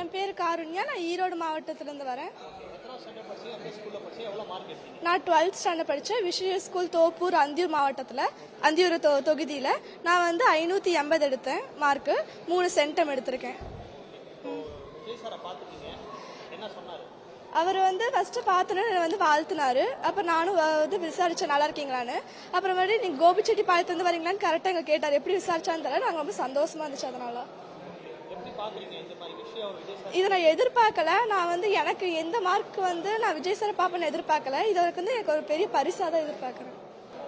என் பேர் காருண்யா. நான் ஈரோடு மாவட்டத்திலேருந்து வரேன். நான் 12th ஸ்டாண்டர்ட் படித்தேன். விஷய ஸ்கூல் தோப்பூர் அந்தியூர் மாவட்டத்தில், அந்தியூர் தொகுதியில். நான் வந்து 580 எடுத்தேன் மார்க்கு. 3 சென்டம் எடுத்திருக்கேன். அவர் வந்து ஃபர்ஸ்ட் பார்த்தோன்னே வந்து வாழ்த்தினாரு. அப்புறம் நானும் வந்து விசாரிச்சேன் நல்லா இருக்கீங்களான்னு. அப்புறமேட்டு நீங்கள் கோபிச்செட்டிப்பாளையத்துலேருந்து வரீங்களான்னு கரெக்டாக எங்கள் கேட்டார். எப்படி விசாரிச்சான்னு தெரியல. நாங்கள் ரொம்ப சந்தோஷமா இருந்துச்சு. அதனால இதை நான் எதிர்பார்க்கல. நான் வந்து எனக்கு எந்த மார்க் வந்து நான் விஜய் சாரை பார்ப்பேன்னு எதிர்பார்க்கல. இதற்கு வந்து எனக்கு ஒரு பெரிய பரிசாக தான் எதிர்பார்க்குறேன்.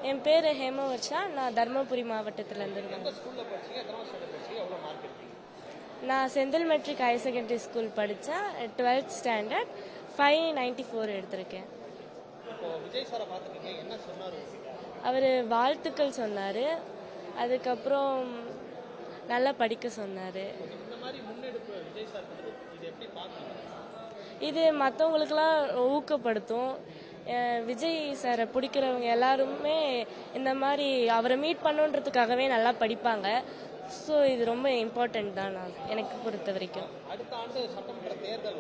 என் பேர் ஹேமவர்ஷா. நான் தர்மபுரி மாவட்டத்திலேருந்து இருக்கேன். நான் Senthil matric higher secondary school படித்தேன். 12th ஸ்டாண்டர்ட் 594 எடுத்திருக்கேன். அவர் வாழ்த்துக்கள் சொன்னார். அதுக்கப்புறம் நல்லா படிக்க சொன்னார். இது மற்றவங்களுக்கெல்லாம் ஊக்கப்படுத்தும். விஜய் சாரை பிடிக்கிறவங்க எல்லாருமே இந்த மாதிரி அவரை மீட் பண்ணுன்றதுக்காகவே நல்லா படிப்பாங்க. ஸோ இது ரொம்ப இம்பார்ட்டன்ட் தான் நான் எனக்கு பொறுத்த வரைக்கும். அடுத்த ஆண்டு சட்டமன்ற தேர்தல்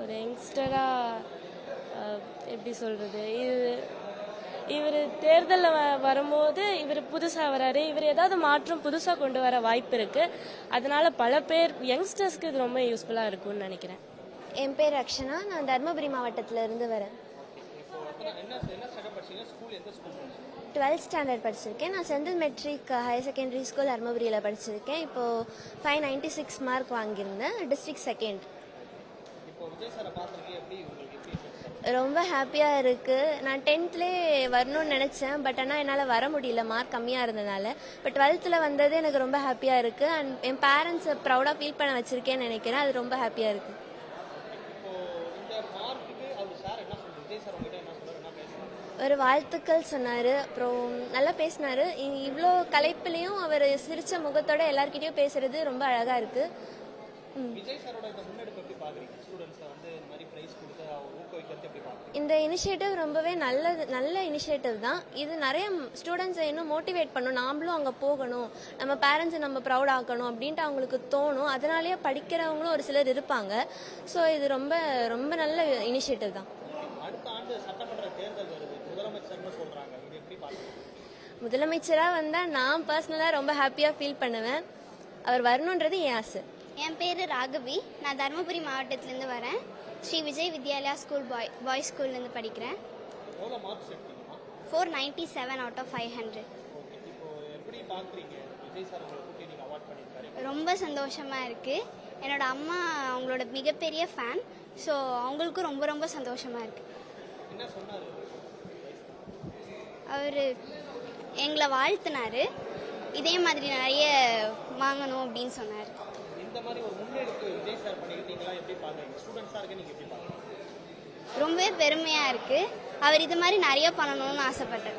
ஒரு யங்ஸ்டரா எப்படி சொல்றது, இவர் தேர்தலில் வரும்போது இவர் புதுசாக வராரு. இவர் ஏதாவது மாற்றம் புதுசாக கொண்டு வர வாய்ப்பு இருக்கு. அதனால பல பேர் யங்ஸ்டர்ஸ்க்கு இது ரொம்ப யூஸ்ஃபுல்லாக இருக்கும்னு நினைக்கிறேன். என் பேர் ரக்ஷனா. நான் தர்மபுரி மாவட்டத்தில் இருந்து வரேன். 12th ஸ்டாண்டர்ட் படிச்சிருக்கேன். நான் Senthil matric higher secondary school தர்மபுரியில் படிச்சிருக்கேன். இப்போது 596 மார்க் வாங்கியிருந்தேன். District second. ரொம்ப ஹாப்பியாக இருக்குது. நான் 10த்லேயே வரணும்னு நினச்சேன். பட் ஆனால் என்னால் வர முடியல, மார்க் கம்மியாக இருந்ததுனால. இப்போ 12th வந்தது எனக்கு ரொம்ப ஹாப்பியாக இருக்குது. அண்ட் என் பேரண்ட்ஸை ப்ரௌடாக ஃபீல் பண்ண வச்சுருக்கேன்னு நினைக்கிறேன். அது ரொம்ப ஹாப்பியாக இருக்குது. ஒரு வாழ்த்துக்கள் சொன்னார். அப்புறம் நல்லா பேசினார். இவ்வளோ கலைப்புலையும் அவர் சிரித்த முகத்தோட எல்லார்கிட்டையும் பேசுறது ரொம்ப அழகாக இருக்குது. இந்த இனிஷியேட்டிவ் ரொம்பவே நல்ல இனிஷியேட்டிவ் தான். இது நிறைய ஸ்டூடெண்ட்ஸை இன்னும் மோட்டிவேட் பண்ணணும். நாமளும் அங்கே போகணும், நம்ம பேரண்ட்ஸை நம்ம ப்ரௌட் ஆக்கணும் அப்படின்ட்டு அவங்களுக்கு தோணும். அதனாலேயே படிக்கிறவங்களும் ஒரு சிலர் இருப்பாங்க. ஸோ இது ரொம்ப ரொம்ப நல்ல இனிஷியேட்டிவ் தான். முதலமைச்சராக வந்தால் நான் பர்சனலாக ரொம்ப ஹாப்பியாக ஃபீல் பண்ணுவேன். அவர் வரணுன்றது என் ஆசை. என் பேர் ராகவி. நான் தருமபுரி மாவட்டத்திலேருந்து வரேன். ஸ்ரீ விஜய் வித்யாலயா ஸ்கூல் பாய்ஸ் ஸ்கூல்லேருந்து படிக்கிறேன். 497 out of 500. ரொம்ப சந்தோஷமாக இருக்குது. என்னோட அம்மா அவங்களோட மிகப்பெரிய ஃபேன். ஸோ அவங்களுக்கும் ரொம்ப ரொம்ப சந்தோஷமாக இருக்குது. அவர் எங்களை வாழ்த்தினார். இதே மாதிரி நிறைய வாங்கணும் அப்படின்னு சொன்னார். ரொம்பவே பெருமையாக இருக்குது. அவர் இது மாதிரி நிறைய பண்ணணும்னு ஆசைப்பட்டார்.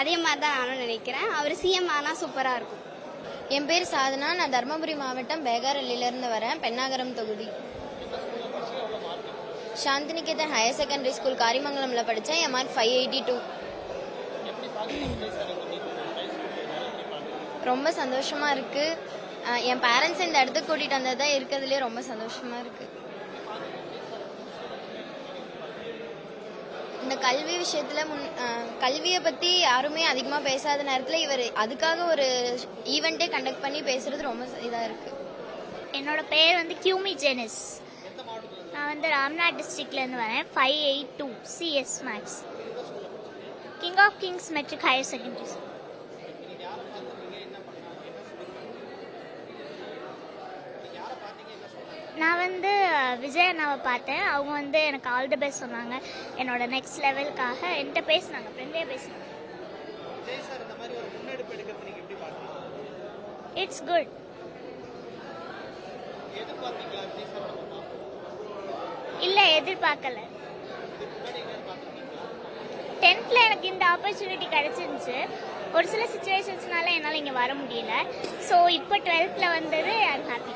அதே மாதிரி தான் நானும் நினைக்கிறேன். அவர் சிஎம் ஆனால் சூப்பராக இருக்கும். என் பேர் சாதனா. நான் தர்மபுரி மாவட்டம் பேகாரல்லியிலேருந்து வரேன். பெண்ணாகரம் தொகுதி. சாந்தினிகேதன் ஹையர் செகண்டரி ஸ்கூல் காரிமங்கலமில் படித்தேன். என் மார்க் 582. ரொம்ப சந்தோஷமாக இருக்குது. என் பேரண்ட்ஸ் இந்த இடத்துக்கு கூட்டிகிட்டு வந்தது தான் இருக்கிறதுலே ரொம்ப சந்தோஷமாக இருக்குது. இந்த கல்வி விஷயத்தில் கல்வியை பற்றி யாருமே அதிகமாக பேசாத நேரத்தில் இவர் அதுக்காக ஒரு ஈவெண்ட்டே கண்டக்ட் பண்ணி பேசுகிறது ரொம்ப இதாக இருக்குது. என்னோட பேர் வந்து கியூமி ஜெனிஸ். நான் வந்து ராம்நாத் டிஸ்ட்ரிக்ட்லேருந்து வரேன். 582 CS maths. King of kings matric higher secondary school. நான் வந்து விஜய் அண்ணாவை பார்த்தேன். அவங்க வந்து எனக்கு ஆல் தி பெஸ்ட் சொன்னாங்க. என்னோட நெக்ஸ்ட் லெவலுக்காக என்கிட்ட பேசினாங்க, ஃப்ரெண்டே பேசினாங்க. It's good. இல்லை, எதிர்பார்க்கல. 10th எனக்கு இந்த ஆப்பர்ச்சுனிட்டி கிடைச்சிருந்துச்சு. ஒரு சில சுச்சுவேஷன்ஸ்னால என்னால் இங்கே வர முடியல. ஸோ இப்போ 12th வந்தது ஐ அம் ஹாப்பி.